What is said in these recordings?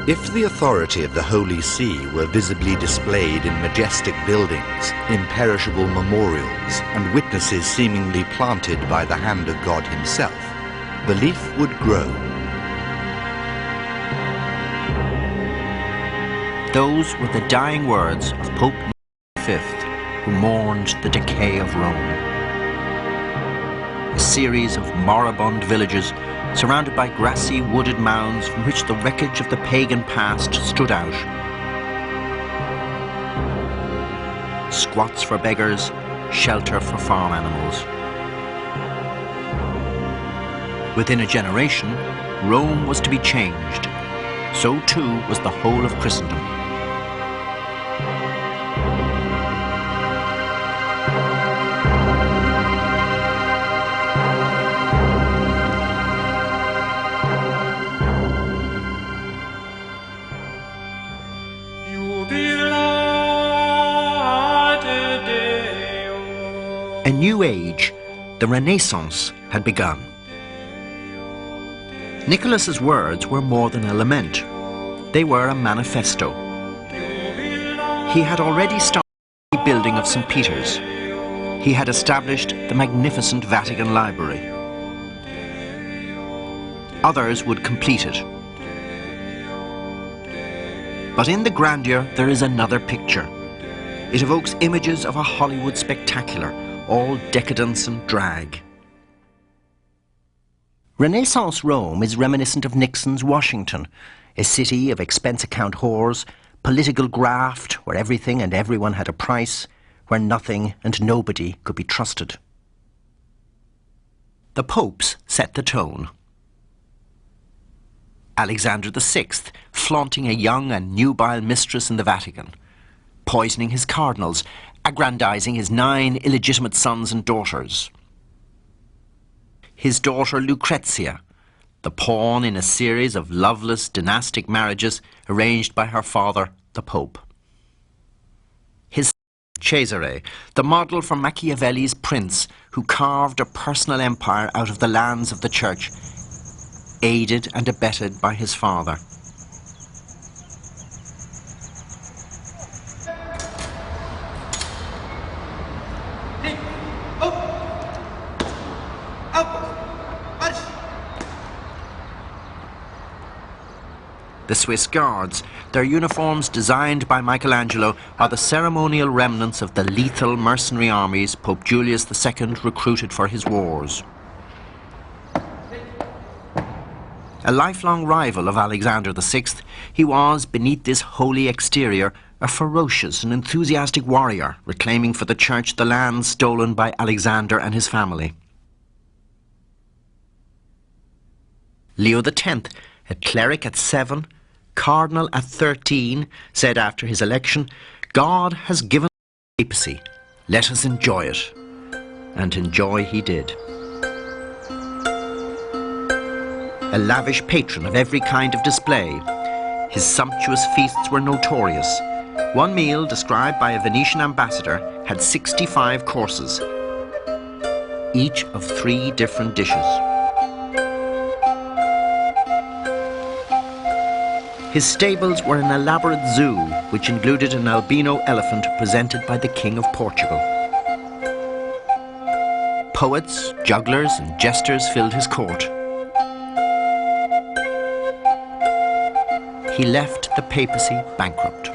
If the authority of the Holy See were visibly displayed in majestic buildings, imperishable memorials, and witnesses seemingly planted by the hand of God himself, belief would grow. Those were the dying words of Pope V, who mourned the decay of Rome. A series of moribund villages surrounded by grassy wooded mounds from which the wreckage of the pagan past stood out. Squats for beggars, shelter for farm animals. Within a generation, Rome was to be changed. So too was the whole of Christendom. A new age, the Renaissance, had begun. Nicholas's words were more than a lament. They were a manifesto. He had already started the rebuilding of St. Peter's. He had established the magnificent Vatican Library. Others would complete it. But in the grandeur, there is another picture. It evokes images of a Hollywood spectacular, all decadence and drag. Renaissance Rome is reminiscent of Nixon's Washington, a city of expense account whores, political graft where everything and everyone had a price, where nothing and nobody could be trusted. The popes set the tone. Alexander VI, flaunting a young and nubile mistress in the Vatican, poisoning his cardinals, aggrandizing his 9 illegitimate sons and daughters. His daughter Lucrezia, the pawn in a series of loveless dynastic marriages arranged by her father, the Pope. His Cesare, the model for Machiavelli's prince who carved a personal empire out of the lands of the church, aided and abetted by his father. The Swiss Guards, their uniforms designed by Michelangelo, are the ceremonial remnants of the lethal mercenary armies Pope Julius II recruited for his wars. A lifelong rival of Alexander VI, he was, beneath this holy exterior, a ferocious and enthusiastic warrior, reclaiming for the church the lands stolen by Alexander and his family. Leo X, a cleric at 7, cardinal at 13, said after his election, "God has given us the papacy, let us enjoy it." And enjoy he did. A lavish patron of every kind of display, his sumptuous feasts were notorious. One meal, described by a Venetian ambassador, had 65 courses, each of 3 different dishes. His stables were an elaborate zoo, which included an albino elephant presented by the King of Portugal. Poets, jugglers, and jesters filled his court. He left the papacy bankrupt.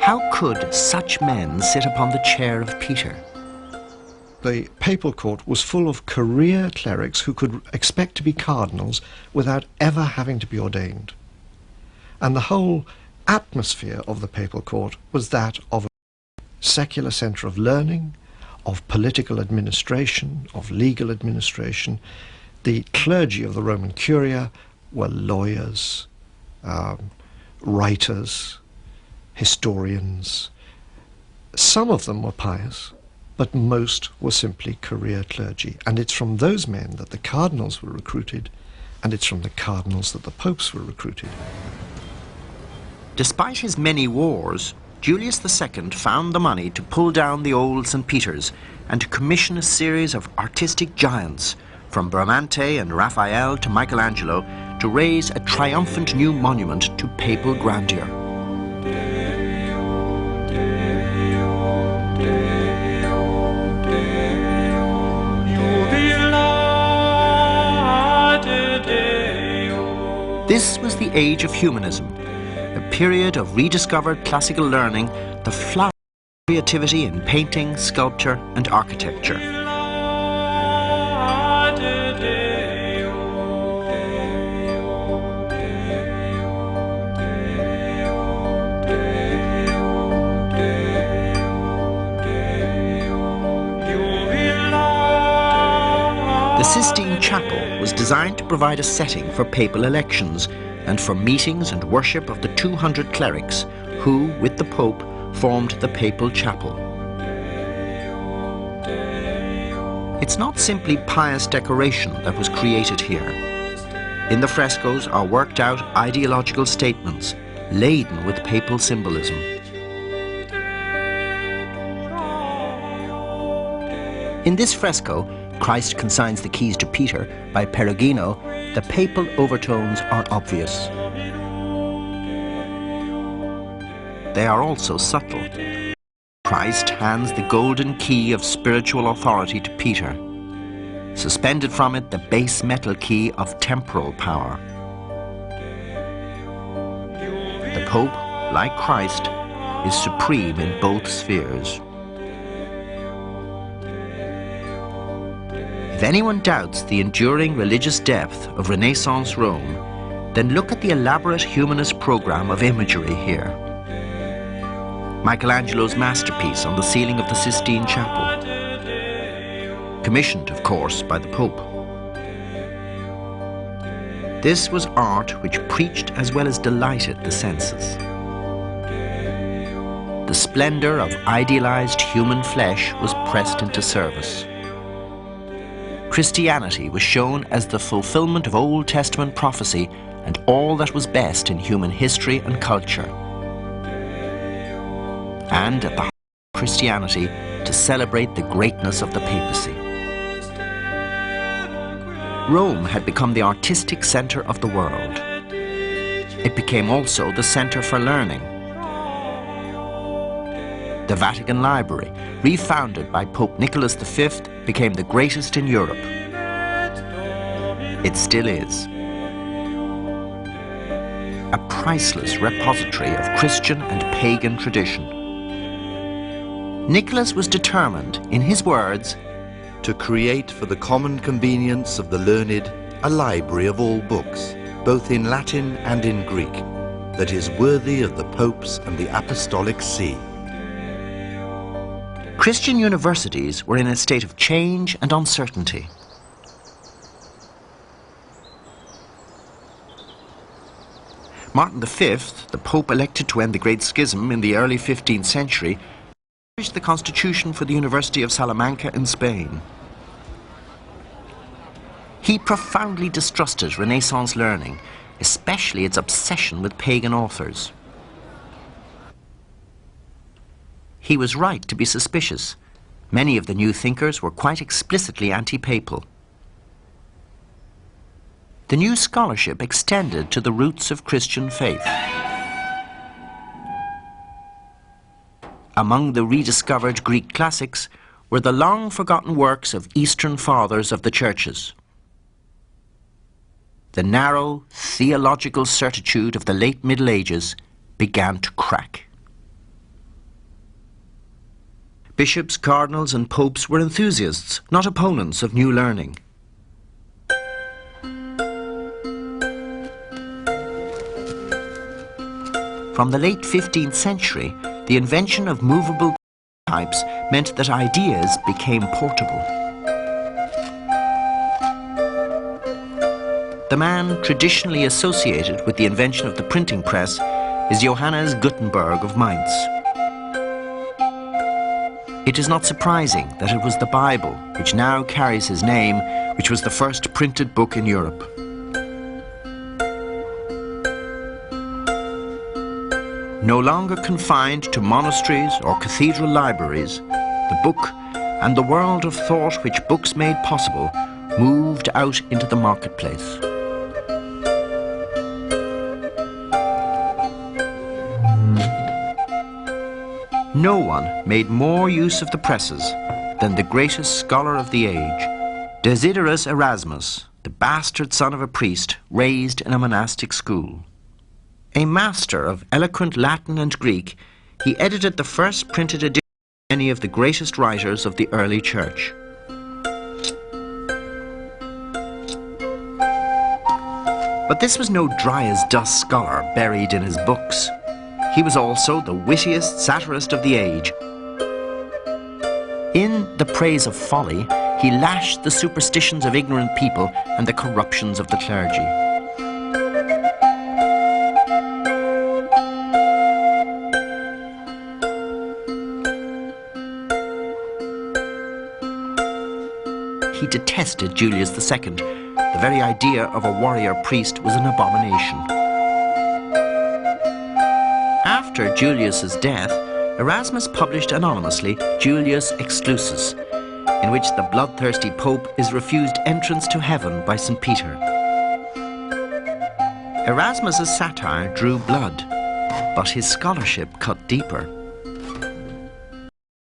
How could such men sit upon the chair of Peter? The papal court was full of career clerics who could expect to be cardinals without ever having to be ordained. And the whole atmosphere of the papal court was that of a secular centre of learning, of political administration, of legal administration. The clergy of the Roman Curia were lawyers, writers, historians. Some of them were pious, but most were simply career clergy. And it's from those men that the cardinals were recruited, and it's from the cardinals that the popes were recruited. Despite his many wars, Julius II found the money to pull down the old St. Peter's and to commission a series of artistic giants, from Bramante and Raphael to Michelangelo, to raise a triumphant new monument to papal grandeur. This was the age of humanism, a period of rediscovered classical learning, the flower of creativity in painting, sculpture and architecture. The Sistine Chapel was designed to provide a setting for papal elections and for meetings and worship of the 200 clerics who, with the Pope, formed the papal chapel. It's not simply pious decoration that was created here. In the frescoes are worked out ideological statements laden with papal symbolism. In this fresco, Christ consigns the keys to Peter by Perugino. The papal overtones are obvious. They are also subtle. Christ hands the golden key of spiritual authority to Peter. Suspended from it, the base metal key of temporal power. The Pope, like Christ, is supreme in both spheres. If anyone doubts the enduring religious depth of Renaissance Rome, then look at the elaborate humanist program of imagery here. Michelangelo's masterpiece on the ceiling of the Sistine Chapel, commissioned, of course, by the Pope. This was art which preached as well as delighted the senses. The splendor of idealized human flesh was pressed into service. Christianity was shown as the fulfillment of Old Testament prophecy and all that was best in human history and culture. And at the heart of Christianity, to celebrate the greatness of the papacy. Rome had become the artistic center of the world. It became also the center for learning. The Vatican Library, refounded by Pope Nicholas V, became the greatest in Europe. It still is. A priceless repository of Christian and pagan tradition. Nicholas was determined, in his words, to create for the common convenience of the learned a library of all books, both in Latin and in Greek, that is worthy of the popes and the apostolic see. Christian universities were in a state of change and uncertainty. Martin V, the Pope elected to end the Great Schism in the early 15th century, established the constitution for the University of Salamanca in Spain. He profoundly distrusted Renaissance learning, especially its obsession with pagan authors. He was right to be suspicious. Many of the new thinkers were quite explicitly anti-papal. The new scholarship extended to the roots of Christian faith. Among the rediscovered Greek classics were the long-forgotten works of Eastern fathers of the churches. The narrow theological certitude of the late Middle Ages began to crack. Bishops, cardinals and popes were enthusiasts, not opponents of new learning. From the late 15th century, the invention of movable types meant that ideas became portable. The man traditionally associated with the invention of the printing press is Johannes Gutenberg of Mainz. It is not surprising that it was the Bible, which now carries his name, which was the first printed book in Europe. No longer confined to monasteries or cathedral libraries, the book and the world of thought which books made possible moved out into the marketplace. No one made more use of the presses than the greatest scholar of the age, Desiderius Erasmus, the bastard son of a priest raised in a monastic school. A master of eloquent Latin and Greek, he edited the first printed edition of many of the greatest writers of the early church. But this was no dry-as-dust scholar buried in his books. He was also the wittiest satirist of the age. In The Praise of Folly, he lashed the superstitions of ignorant people and the corruptions of the clergy. He detested Julius II. The very idea of a warrior priest was an abomination. After Julius's death, Erasmus published anonymously Julius Exclusus, in which the bloodthirsty Pope is refused entrance to heaven by St. Peter. Erasmus's satire drew blood, but his scholarship cut deeper.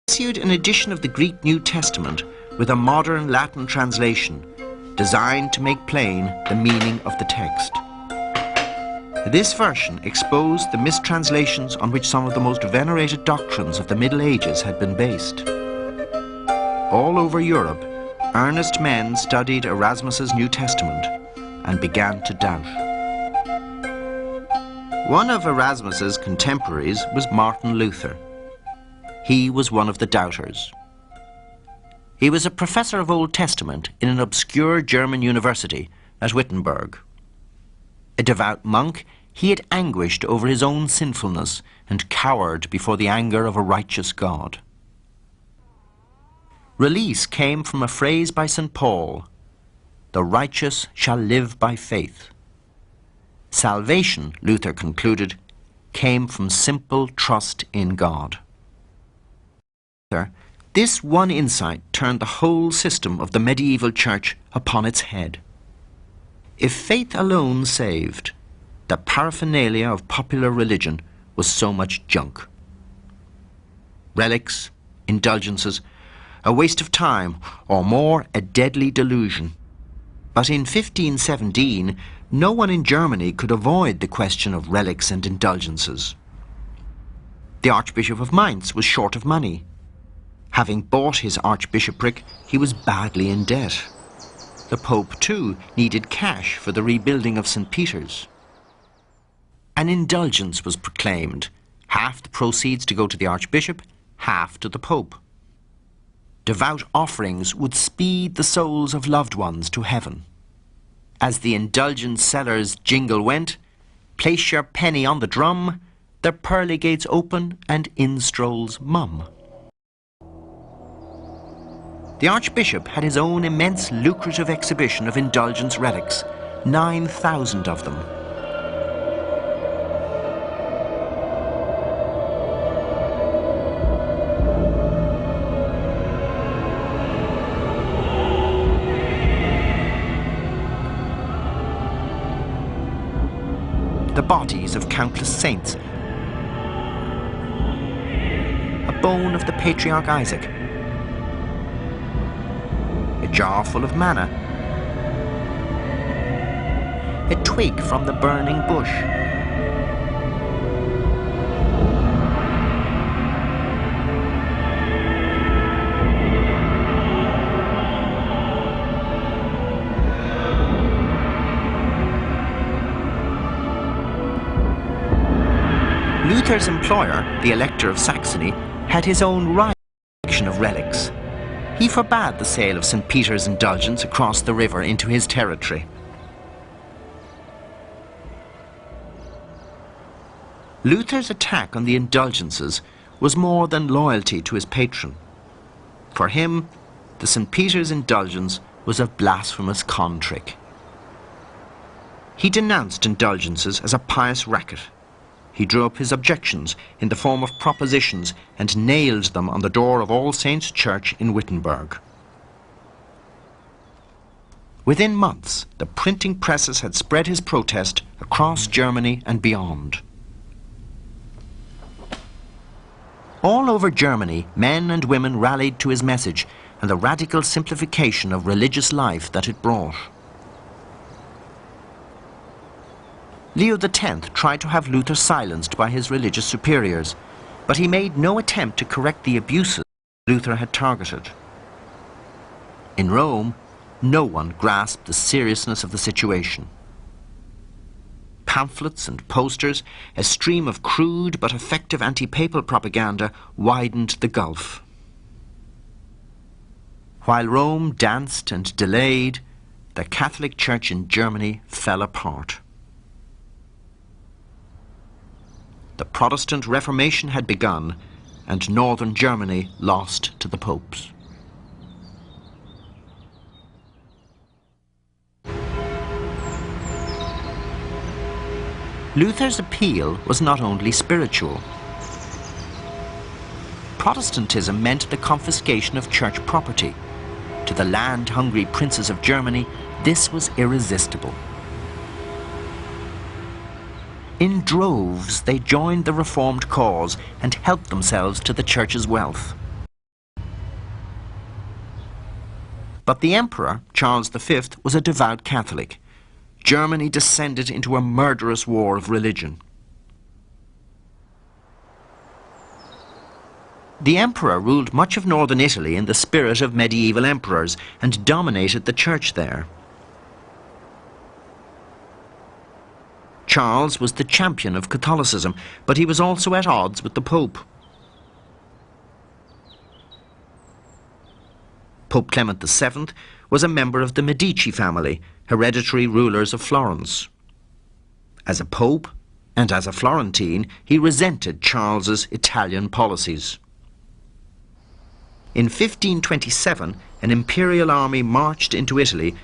He issued an edition of the Greek New Testament with a modern Latin translation, designed to make plain the meaning of the text. This version exposed the mistranslations on which some of the most venerated doctrines of the Middle Ages had been based. All over Europe, earnest men studied Erasmus's New Testament and began to doubt. One of Erasmus's contemporaries was Martin Luther. He was one of the doubters. He was a professor of Old Testament in an obscure German university at Wittenberg. A devout monk, he had anguished over his own sinfulness and cowered before the anger of a righteous God. Release came from a phrase by St. Paul, "The righteous shall live by faith." Salvation, Luther concluded, came from simple trust in God. This one insight turned the whole system of the medieval church upon its head. If faith alone saved, the paraphernalia of popular religion was so much junk. Relics, indulgences, a waste of time, or more, a deadly delusion. But in 1517, no one in Germany could avoid the question of relics and indulgences. The Archbishop of Mainz was short of money. Having bought his archbishopric, he was badly in debt. The Pope, too, needed cash for the rebuilding of St. Peter's. An indulgence was proclaimed, half the proceeds to go to the Archbishop, half to the Pope. Devout offerings would speed the souls of loved ones to heaven. As the indulgence seller's jingle went, "Place your penny on the drum, the pearly gates open and in strolls Mum." The Archbishop had his own immense lucrative exhibition of indulgence relics, 9,000 of them. The bodies of countless saints, a bone of the patriarch Isaac, a jar full of manna, a twig from the burning bush, Luther's employer, the Elector of Saxony, had his own right collection of relics. He forbade the sale of St. Peter's indulgence across the river into his territory. Luther's attack on the indulgences was more than loyalty to his patron. For him, the St. Peter's indulgence was a blasphemous con trick. He denounced indulgences as a pious racket. He drew up his objections in the form of propositions and nailed them on the door of All Saints' Church in Wittenberg. Within months, the printing presses had spread his protest across Germany and beyond. All over Germany, men and women rallied to his message and the radical simplification of religious life that it brought. Leo X tried to have Luther silenced by his religious superiors, but he made no attempt to correct the abuses Luther had targeted. In Rome, no one grasped the seriousness of the situation. Pamphlets and posters, a stream of crude but effective anti-papal propaganda widened the gulf. While Rome danced and delayed, the Catholic Church in Germany fell apart. The Protestant Reformation had begun, and northern Germany lost to the popes. Luther's appeal was not only spiritual. Protestantism meant the confiscation of church property. To the land-hungry princes of Germany, this was irresistible. In droves, they joined the Reformed cause and helped themselves to the church's wealth. But the Emperor, Charles V, was a devout Catholic. Germany descended into a murderous war of religion. The Emperor ruled much of northern Italy in the spirit of medieval emperors and dominated the church there. Charles was the champion of Catholicism, but he was also at odds with the Pope. Pope Clement VII was a member of the Medici family, hereditary rulers of Florence. As a pope and as a Florentine, he resented Charles's Italian policies. In 1527, an imperial army marched into Italy.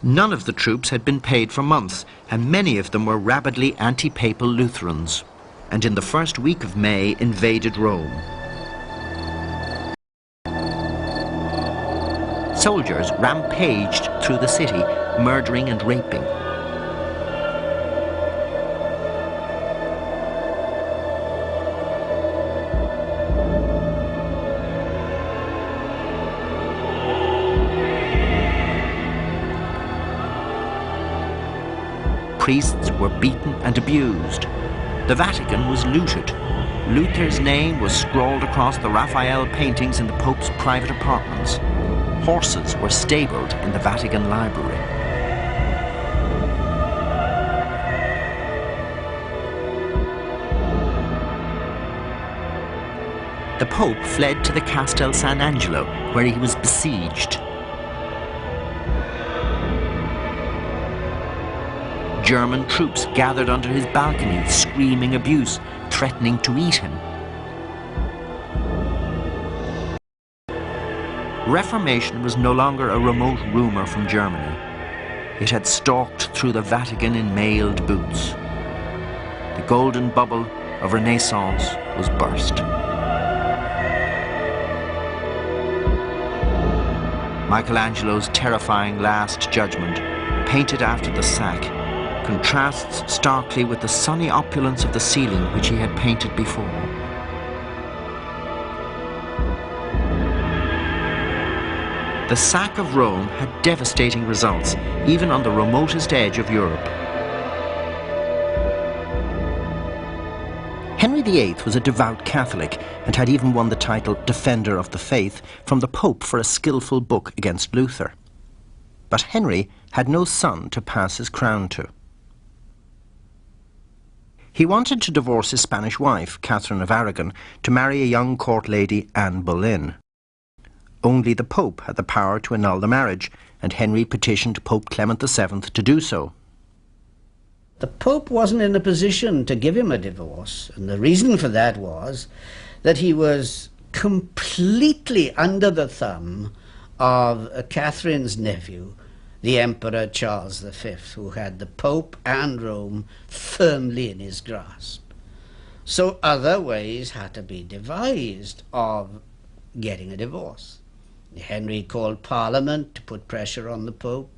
None of the troops had been paid for months, and many of them were rabidly anti-papal Lutherans, and in the first week of May invaded Rome. Soldiers rampaged through the city, murdering and raping. Priests were beaten and abused. The Vatican was looted. Luther's name was scrawled across the Raphael paintings in the Pope's private apartments. Horses were stabled in the Vatican library. The Pope fled to the Castel San Angelo, where he was besieged. German troops gathered under his balcony, screaming abuse, threatening to eat him. Reformation was no longer a remote rumour from Germany. It had stalked through the Vatican in mailed boots. The golden bubble of Renaissance was burst. Michelangelo's terrifying Last Judgment, painted after the sack, contrasts starkly with the sunny opulence of the ceiling which he had painted before. The sack of Rome had devastating results, even on the remotest edge of Europe. Henry VIII was a devout Catholic and had even won the title Defender of the Faith from the Pope for a skillful book against Luther. But Henry had no son to pass his crown to. He wanted to divorce his Spanish wife, Catherine of Aragon, to marry a young court lady, Anne Boleyn. Only the Pope had the power to annul the marriage, and Henry petitioned Pope Clement VII to do so. The Pope wasn't in a position to give him a divorce, and the reason for that was that he was completely under the thumb of Catherine's nephew, the Emperor Charles V, who had the Pope and Rome firmly in his grasp. So other ways had to be devised of getting a divorce. Henry called Parliament to put pressure on the Pope.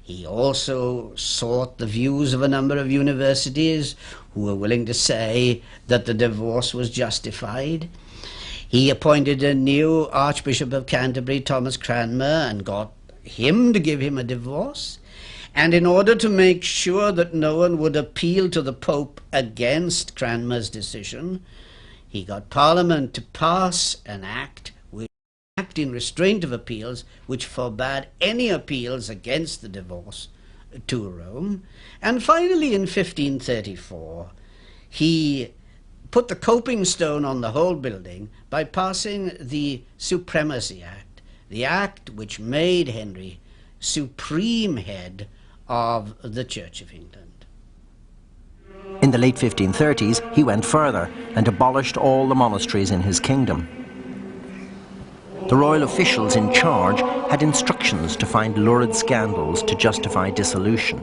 He also sought the views of a number of universities who were willing to say that the divorce was justified. He appointed a new Archbishop of Canterbury, Thomas Cranmer, and got him to give him a divorce. And in order to make sure that no one would appeal to the Pope against Cranmer's decision, he got Parliament to pass an act in restraint of appeals, which forbade any appeals against the divorce to Rome. And finally, in 1534, he put the coping stone on the whole building by passing the Supremacy Act, the act which made Henry supreme head of the Church of England. In the late 1530s, he went further and abolished all the monasteries in his kingdom. The royal officials in charge had instructions to find lurid scandals to justify dissolution.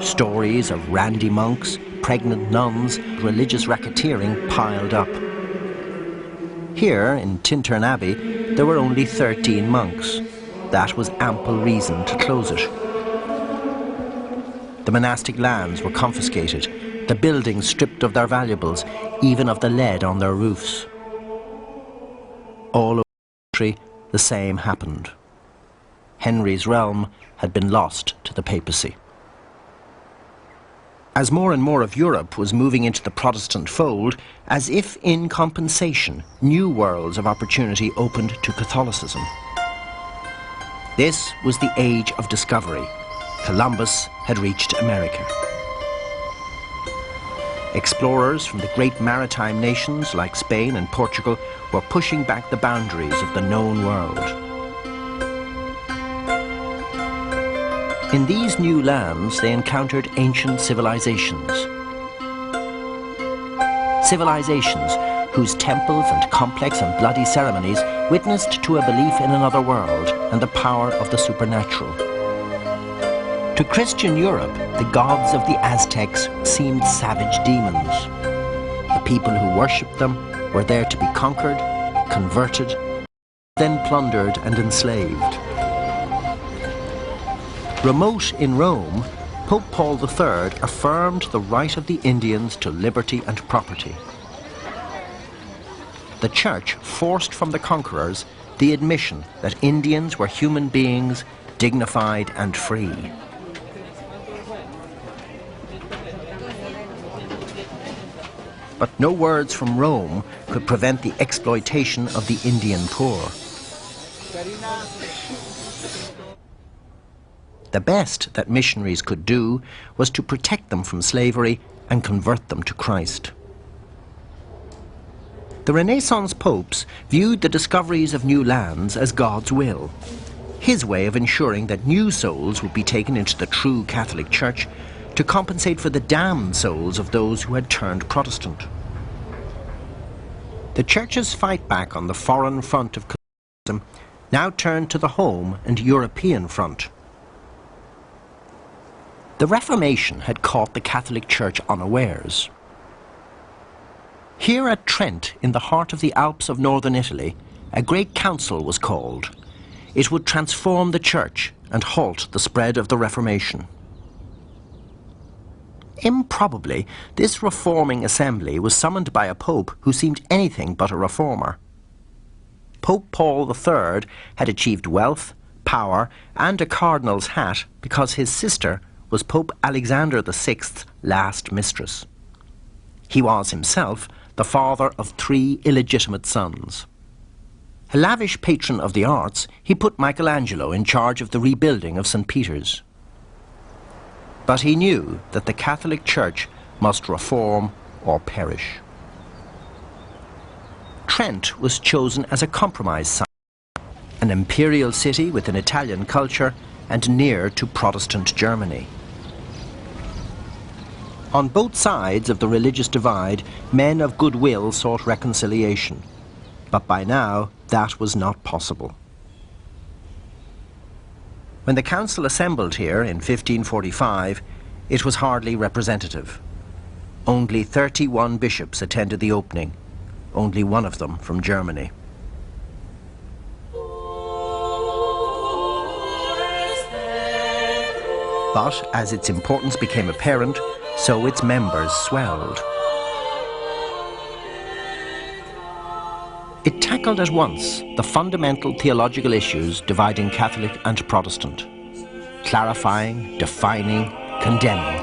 Stories of randy monks, pregnant nuns, religious racketeering piled up. Here, in Tintern Abbey, there were only 13 monks. That was ample reason to close it. The monastic lands were confiscated, the buildings stripped of their valuables, even of the lead on their roofs. All over the country, the same happened. Henry's realm had been lost to the papacy. As more and more of Europe was moving into the Protestant fold, as if in compensation, new worlds of opportunity opened to Catholicism. This was the age of discovery. Columbus had reached America. Explorers from the great maritime nations like Spain and Portugal were pushing back the boundaries of the known world. In these new lands, they encountered ancient civilizations. Civilizations whose temples and complex and bloody ceremonies witnessed to a belief in another world and the power of the supernatural. To Christian Europe, the gods of the Aztecs seemed savage demons. The people who worshipped them were there to be conquered, converted, then plundered and enslaved. Remote in Rome, Pope Paul III affirmed the right of the Indians to liberty and property. The Church forced from the conquerors the admission that Indians were human beings, dignified and free. But no words from Rome could prevent the exploitation of the Indian poor. The best that missionaries could do was to protect them from slavery and convert them to Christ. The Renaissance popes viewed the discoveries of new lands as God's will, his way of ensuring that new souls would be taken into the true Catholic Church to compensate for the damned souls of those who had turned Protestant. The Church's fight back on the foreign front of Catholicism now turned to the home and European front. The Reformation had caught the Catholic Church unawares. Here at Trent, in the heart of the Alps of northern Italy, a great council was called. It would transform the Church and halt the spread of the Reformation. Improbably, this reforming assembly was summoned by a pope who seemed anything but a reformer. Pope Paul III had achieved wealth, power, and a cardinal's hat because his sister was Pope Alexander VI's last mistress. He was himself the father of 3 illegitimate sons. A lavish patron of the arts, he put Michelangelo in charge of the rebuilding of St. Peter's. But he knew that the Catholic Church must reform or perish. Trent was chosen as a compromise site, an imperial city with an Italian culture and near to Protestant Germany. On both sides of the religious divide, men of goodwill sought reconciliation. But by now, that was not possible. When the council assembled here in 1545, it was hardly representative. Only 31 bishops attended the opening, only one of them from Germany. But as its importance became apparent, so its members swelled. It tackled at once the fundamental theological issues dividing Catholic and Protestant, clarifying, defining, condemning.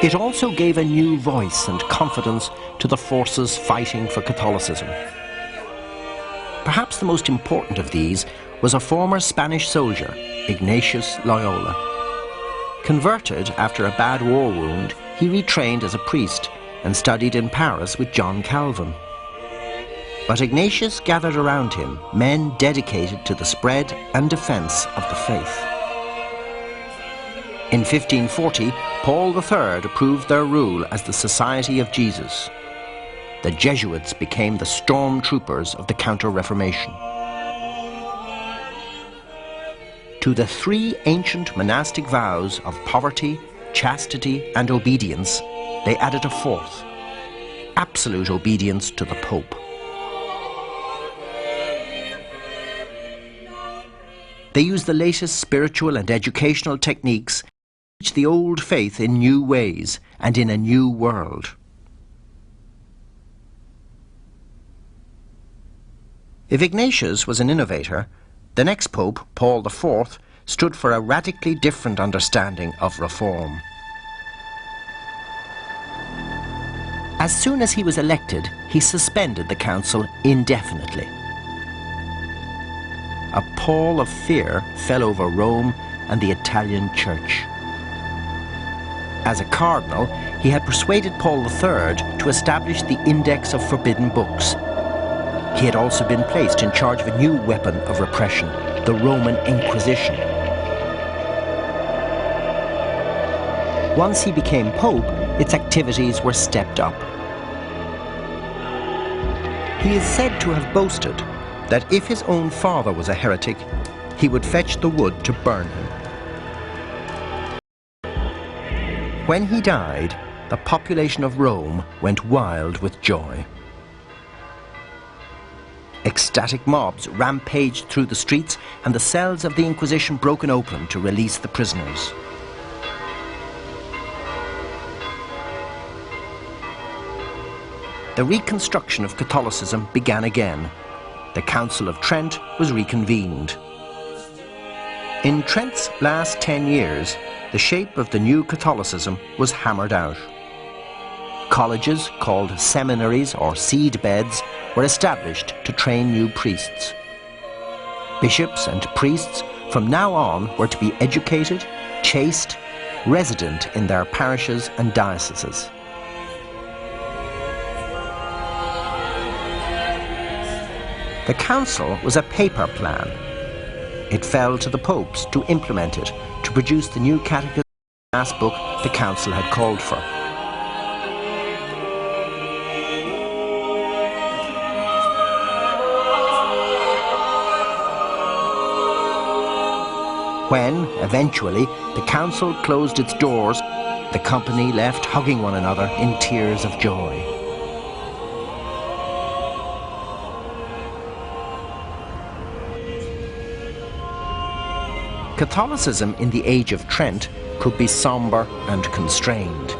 It also gave a new voice and confidence to the forces fighting for Catholicism. Perhaps the most important of these was a former Spanish soldier, Ignatius Loyola. Converted after a bad war wound, he retrained as a priest and studied in Paris with John Calvin. But Ignatius gathered around him men dedicated to the spread and defence of the faith. In 1540, Paul III approved their rule as the Society of Jesus. The Jesuits became the stormtroopers of the Counter-Reformation. To the three ancient monastic vows of poverty, chastity, and obedience, they added a fourth: absolute obedience to the Pope. They used the latest spiritual and educational techniques to teach the old faith in new ways and in a new world. If Ignatius was an innovator, the next Pope, Paul IV, stood for a radically different understanding of reform. As soon as he was elected, he suspended the council indefinitely. A pall of fear fell over Rome and the Italian Church. As a cardinal, he had persuaded Paul III to establish the Index of Forbidden Books. He had also been placed in charge of a new weapon of repression, the Roman Inquisition. Once he became Pope, its activities were stepped up. He is said to have boasted that if his own father was a heretic, he would fetch the wood to burn him. When he died, the population of Rome went wild with joy. Ecstatic mobs rampaged through the streets and the cells of the Inquisition broken open to release the prisoners. The reconstruction of Catholicism began again. The Council of Trent was reconvened. In Trent's last 10 years, the shape of the new Catholicism was hammered out. Colleges, called seminaries or seed beds, were established to train new priests. Bishops and priests from now on were to be educated, chaste, resident in their parishes and dioceses. The council was a paper plan. It fell to the popes to implement it, to produce the new catechism and mass book the council had called for. When, eventually, the council closed its doors, the company left hugging one another in tears of joy. Catholicism in the Age of Trent could be sombre and constrained.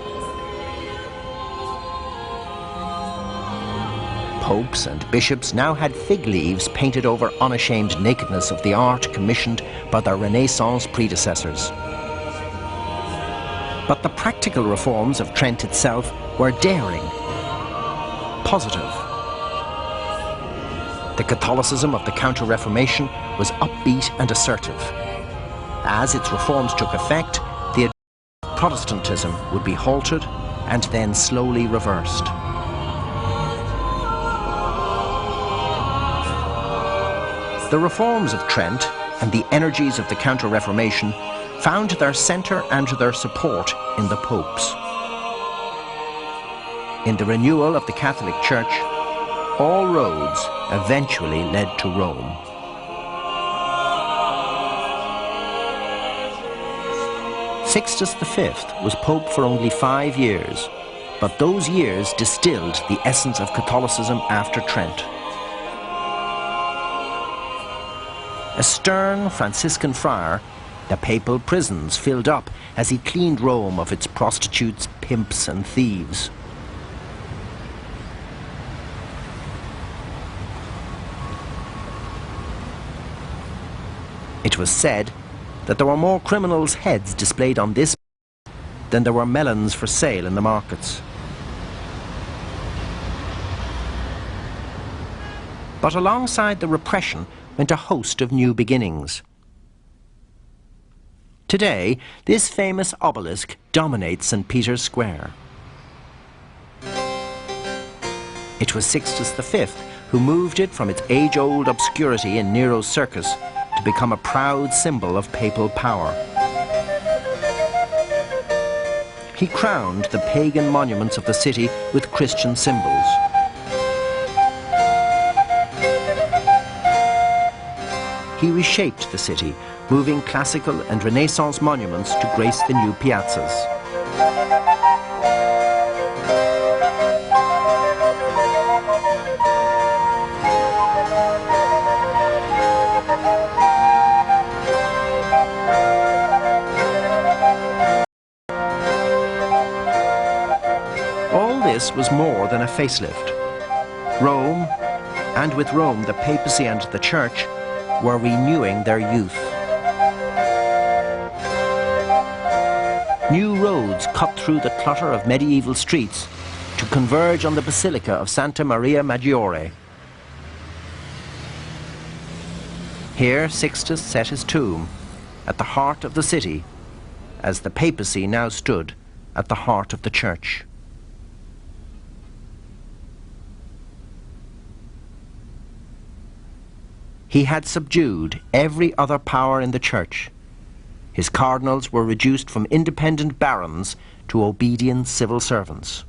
Popes and bishops now had fig leaves painted over unashamed nakedness of the art commissioned by their Renaissance predecessors. But the practical reforms of Trent itself were daring, positive. The Catholicism of the Counter-Reformation was upbeat and assertive. As its reforms took effect, the advance of Protestantism would be halted and then slowly reversed. The reforms of Trent and the energies of the Counter-Reformation found their centre and their support in the popes. In the renewal of the Catholic Church, all roads eventually led to Rome. Sixtus V was Pope for only 5 years, but those years distilled the essence of Catholicism after Trent. A stern Franciscan friar, The papal prisons filled up as he cleaned Rome of its prostitutes, pimps and thieves. It was said that there were more criminals' heads displayed on this than there were melons for sale in the markets. But alongside the repression went a host of new beginnings. Today, this famous obelisk dominates St. Peter's Square. It was Sixtus V who moved it from its age-old obscurity in Nero's circus to become a proud symbol of papal power. He crowned the pagan monuments of the city with Christian symbols. He reshaped the city, moving classical and Renaissance monuments to grace the new piazzas. All this was more than a facelift. Rome, and with Rome the papacy and the church, were renewing their youth. New roads cut through the clutter of medieval streets to converge on the Basilica of Santa Maria Maggiore. Here Sixtus set his tomb, at the heart of the city, as the papacy now stood at the heart of the church. He had subdued every other power in the church. His cardinals were reduced from independent barons to obedient civil servants.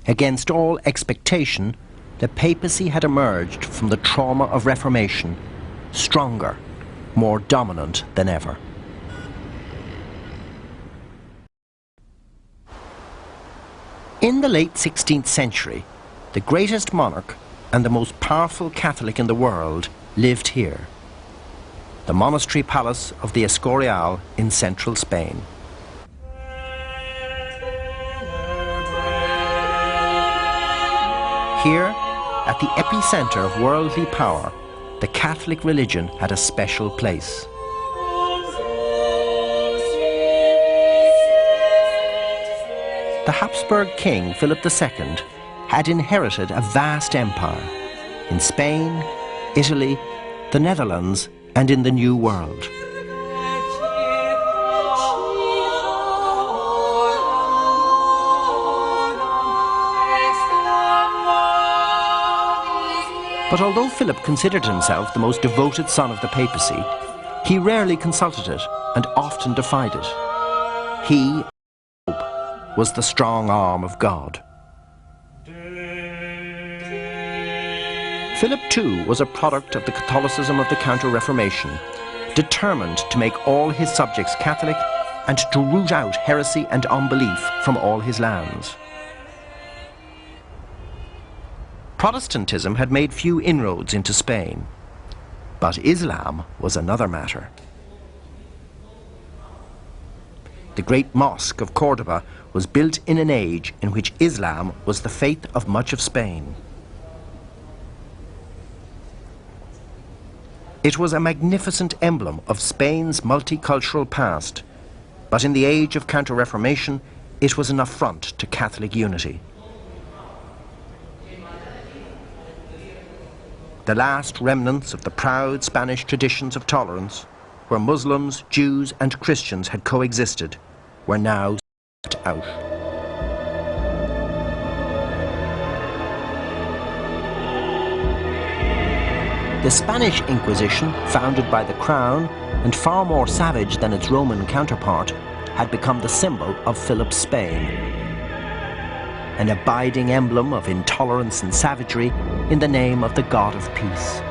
Against all expectation, the papacy had emerged from the trauma of Reformation, stronger, more dominant than ever. In the late 16th century, the greatest monarch and the most powerful Catholic in the world lived here, the monastery palace of the Escorial in central Spain. Here, at the epicenter of worldly power, the Catholic religion had a special place. The Habsburg king Philip II had inherited a vast empire in Spain, Italy, the Netherlands, and in the New World. But although Philip considered himself the most devoted son of the papacy, he rarely consulted it and often defied it. He, Pope, was the strong arm of God. Philip too was a product of the Catholicism of the Counter-Reformation, determined to make all his subjects Catholic and to root out heresy and unbelief from all his lands. Protestantism had made few inroads into Spain, but Islam was another matter. The great mosque of Cordoba was built in an age in which Islam was the faith of much of Spain. It was a magnificent emblem of Spain's multicultural past, but in the age of Counter-Reformation, it was an affront to Catholic unity. The last remnants of the proud Spanish traditions of tolerance, where Muslims, Jews and Christians had coexisted, were now swept out. The Spanish Inquisition, founded by the Crown and far more savage than its Roman counterpart, had become the symbol of Philip's Spain, an abiding emblem of intolerance and savagery in the name of the God of peace.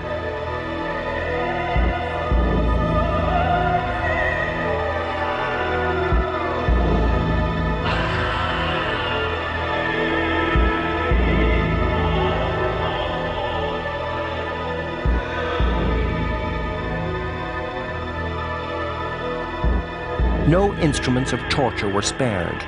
No instruments of torture were spared.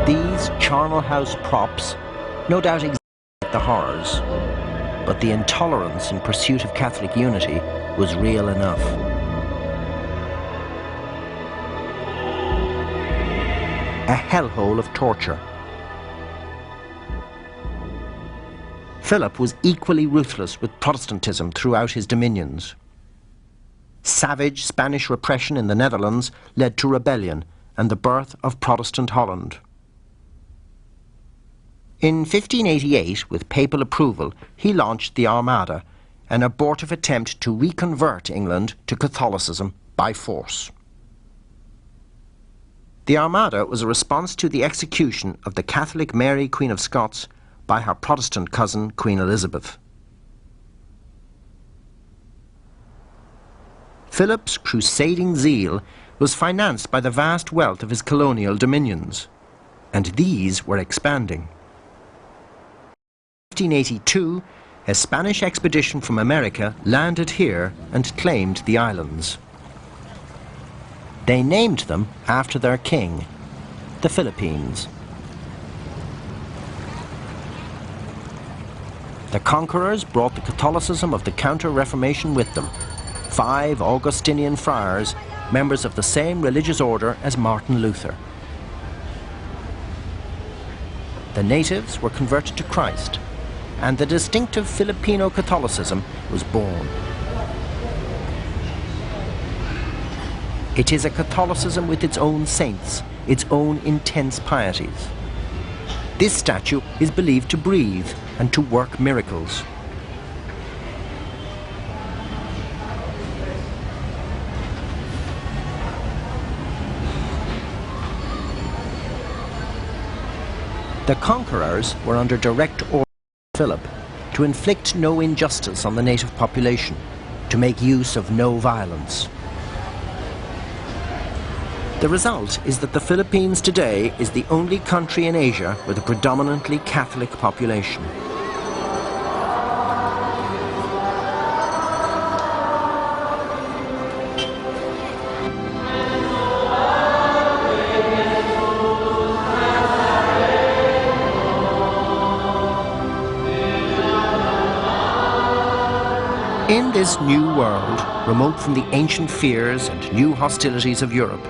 These charnel house props no doubt exaggerate the horrors, but the intolerance in pursuit of Catholic unity was real enough. A hellhole of torture. Philip was equally ruthless with Protestantism throughout his dominions. Savage Spanish repression in the Netherlands led to rebellion and the birth of Protestant Holland. In 1588, with papal approval, he launched the Armada, an abortive attempt to reconvert England to Catholicism by force. The Armada was a response to the execution of the Catholic Mary, Queen of Scots, by her Protestant cousin, Queen Elizabeth. Philip's crusading zeal was financed by the vast wealth of his colonial dominions, and these were expanding. In 1582, a Spanish expedition from America landed here and claimed the islands. They named them after their king, the Philippines. The conquerors brought the Catholicism of the Counter-Reformation with them. 5 Augustinian friars, members of the same religious order as Martin Luther. The natives were converted to Christ, and the distinctive Filipino Catholicism was born. It is a Catholicism with its own saints, its own intense pieties. This statue is believed to breathe and to work miracles. The conquerors were under direct order of Philip to inflict no injustice on the native population, to make use of no violence. The result is that the Philippines today is the only country in Asia with a predominantly Catholic population. In this new world, remote from the ancient fears and new hostilities of Europe,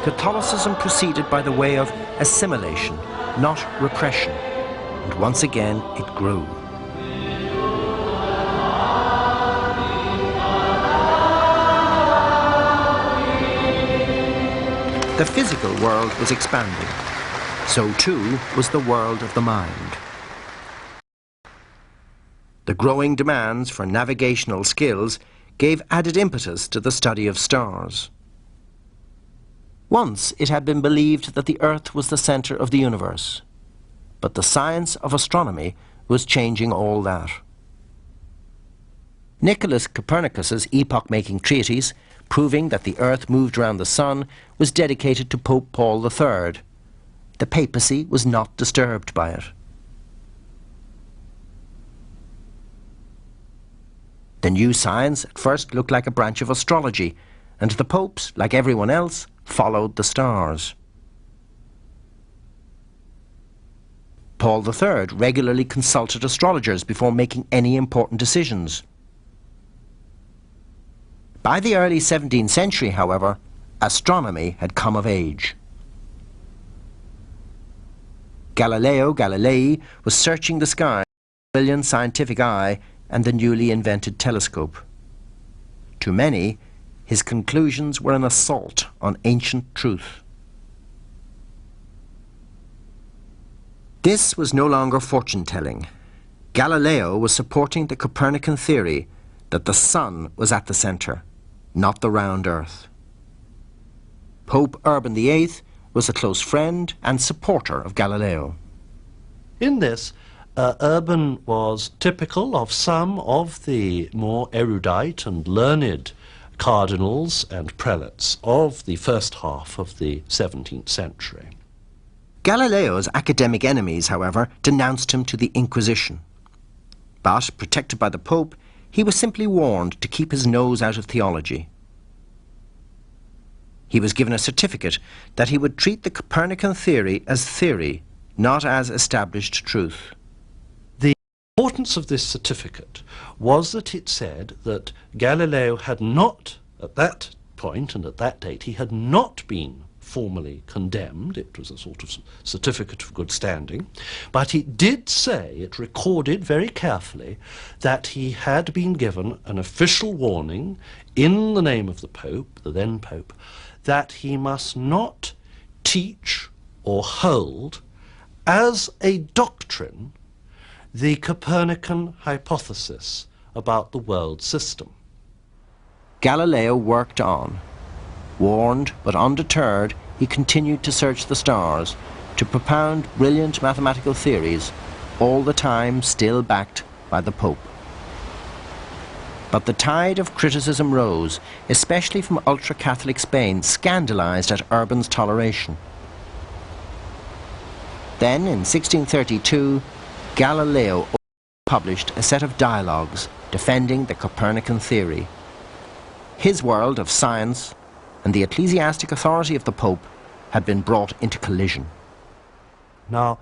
Catholicism proceeded by the way of assimilation, not repression, and once again it grew. The physical world was expanding. So too was the world of the mind. The growing demands for navigational skills gave added impetus to the study of stars. Once it had been believed that the Earth was the center of the universe, but the science of astronomy was changing all that. Nicholas Copernicus's epoch-making treatise, proving that the Earth moved around the Sun, was dedicated to Pope Paul III. The papacy was not disturbed by it. The new science at first looked like a branch of astrology, and the popes, like everyone else, followed the stars. Paul III regularly consulted astrologers before making any important decisions. By the early 17th century, however, astronomy had come of age. Galileo Galilei was searching the sky with a brilliant scientific eye and the newly invented telescope. To many, his conclusions were an assault on ancient truth. This was no longer fortune-telling. Galileo was supporting the Copernican theory that the sun was at the center, not the round earth. Pope Urban VIII was a close friend and supporter of Galileo. In this, Urban was typical of some of the more erudite and learned cardinals and prelates of the first half of the 17th century. Galileo's academic enemies, however, denounced him to the Inquisition. But, protected by the Pope, he was simply warned to keep his nose out of theology. He was given a certificate that he would treat the Copernican theory as theory, not as established truth. The importance of this certificate was that it said that Galileo had not, at that point and at that date, he had not been formally condemned. It was a sort of certificate of good standing, but it did say, it recorded very carefully, that he had been given an official warning in the name of the Pope, the then Pope, that he must not teach or hold as a doctrine the Copernican hypothesis about the world system. Galileo worked on. Warned but undeterred, he continued to search the stars, to propound brilliant mathematical theories, all the time still backed by the Pope. But the tide of criticism rose, especially from ultra-Catholic Spain, scandalized at Urban's toleration. Then, in 1632, Galileo published a set of dialogues defending the Copernican theory. His world of science and the ecclesiastic authority of the Pope had been brought into collision. Now,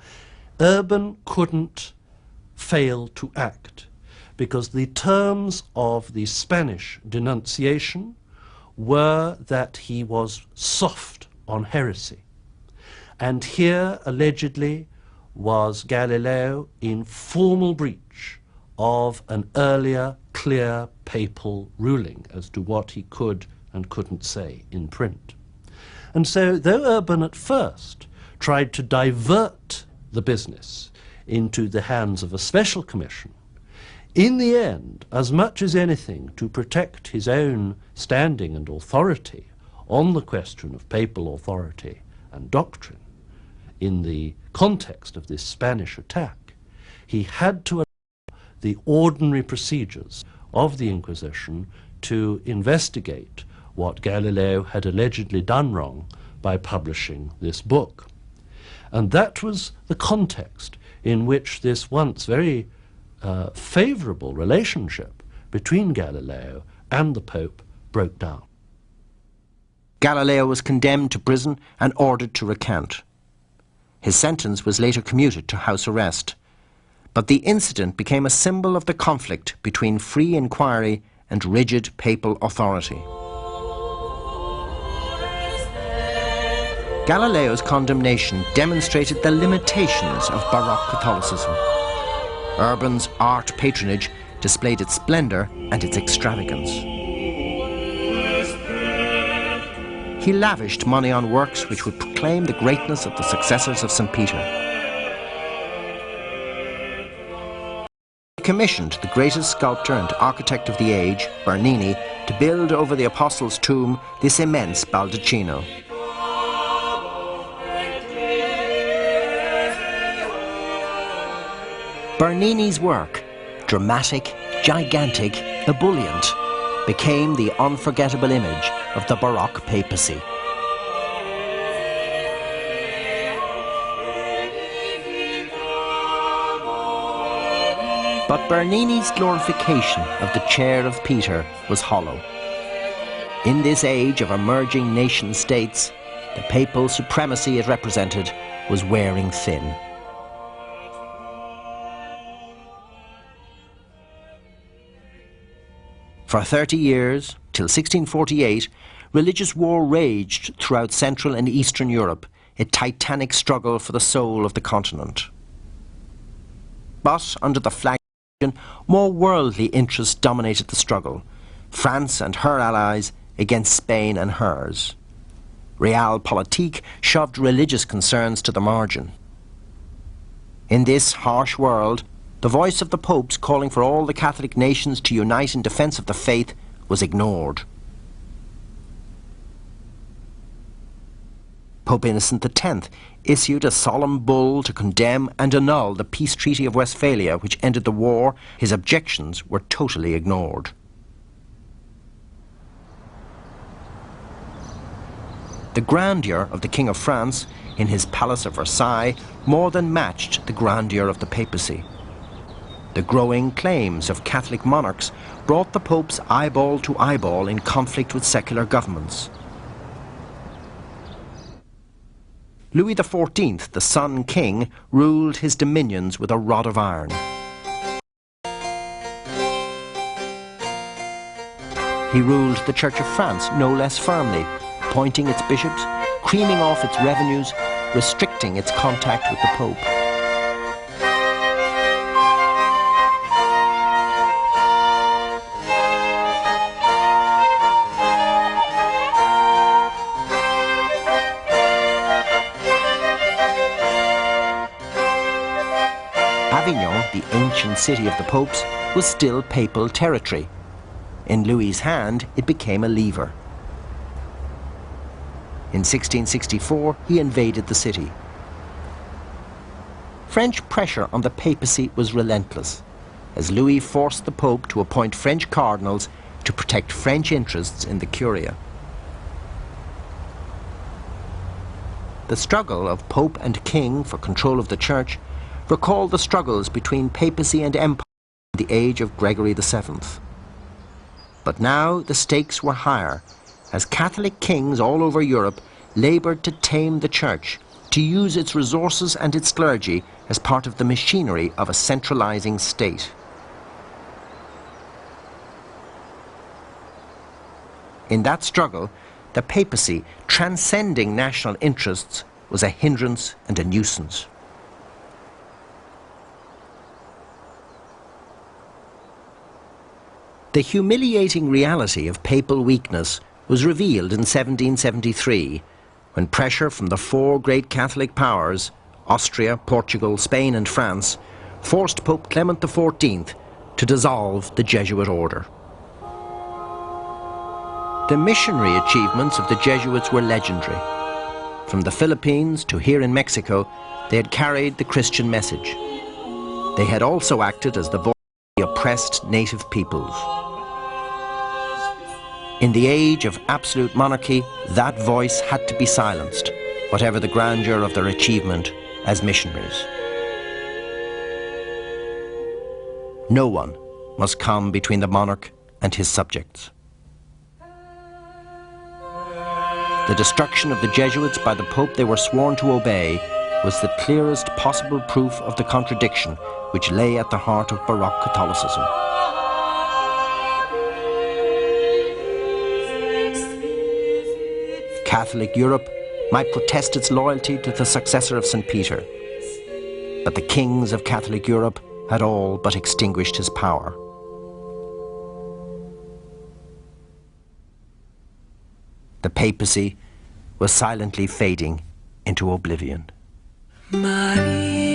Urban couldn't fail to act, because the terms of the Spanish denunciation were that he was soft on heresy. And here, allegedly, was Galileo in formal breach of an earlier clear papal ruling as to what he could and couldn't say in print. And so, though Urban at first tried to divert the business into the hands of a special commission, in the end, as much as anything to protect his own standing and authority on the question of papal authority and doctrine, in the context of this Spanish attack, he had to allow the ordinary procedures of the Inquisition to investigate what Galileo had allegedly done wrong by publishing this book. And that was the context in which this once very favourable relationship between Galileo and the Pope broke down. Galileo was condemned to prison and ordered to recant. His sentence was later commuted to house arrest. But the incident became a symbol of the conflict between free inquiry and rigid papal authority. Galileo's condemnation demonstrated the limitations of Baroque Catholicism. Urban's art patronage displayed its splendour and its extravagance. He lavished money on works which would proclaim the greatness of the successors of St. Peter. He commissioned the greatest sculptor and architect of the age, Bernini, to build over the Apostles' tomb this immense baldacchino. Bernini's work, dramatic, gigantic, ebullient, became the unforgettable image of the Baroque papacy. But Bernini's glorification of the chair of Peter was hollow. In this age of emerging nation-states, the papal supremacy it represented was wearing thin. For 30 years, till 1648, religious war raged throughout Central and Eastern Europe, a titanic struggle for the soul of the continent. But under the flag, more worldly interests dominated the struggle. France and her allies against Spain and hers. Realpolitik shoved religious concerns to the margin. In this harsh world, the voice of the popes calling for all the Catholic nations to unite in defence of the faith was ignored. Pope Innocent X issued a solemn bull to condemn and annul the peace treaty of Westphalia, which ended the war. His objections were totally ignored. The grandeur of the King of France, in his palace of Versailles more than matched the grandeur of the papacy. The growing claims of Catholic monarchs brought the Popes eyeball to eyeball in conflict with secular governments. Louis XIV, the Sun King, ruled his dominions with a rod of iron. He ruled the Church of France no less firmly, appointing its bishops, creaming off its revenues, restricting its contact with the Pope. Avignon, the ancient city of the popes, was still papal territory. In Louis's hand, it became a lever. In 1664, he invaded the city. French pressure on the papacy was relentless, as Louis forced the Pope to appoint French cardinals to protect French interests in the Curia. The struggle of Pope and King for control of the Church recalled the struggles between papacy and empire in the age of Gregory VII. But now the stakes were higher, as Catholic kings all over Europe laboured to tame the Church, to use its resources and its clergy as part of the machinery of a centralising state. In that struggle, the papacy, transcending national interests, was a hindrance and a nuisance. The humiliating reality of papal weakness was revealed in 1773, when pressure from the four great Catholic powers, Austria, Portugal, Spain and France, forced Pope Clement XIV to dissolve the Jesuit order. The missionary achievements of the Jesuits were legendary. From the Philippines to here in Mexico, they had carried the Christian message. They had also acted as the voice of the oppressed native peoples. In the age of absolute monarchy, that voice had to be silenced, whatever the grandeur of their achievement as missionaries. No one must come between the monarch and his subjects. The destruction of the Jesuits by the Pope they were sworn to obey was the clearest possible proof of the contradiction which lay at the heart of Baroque Catholicism. Catholic Europe might protest its loyalty to the successor of St. Peter, but the kings of Catholic Europe had all but extinguished his power. The papacy was silently fading into oblivion. Maria.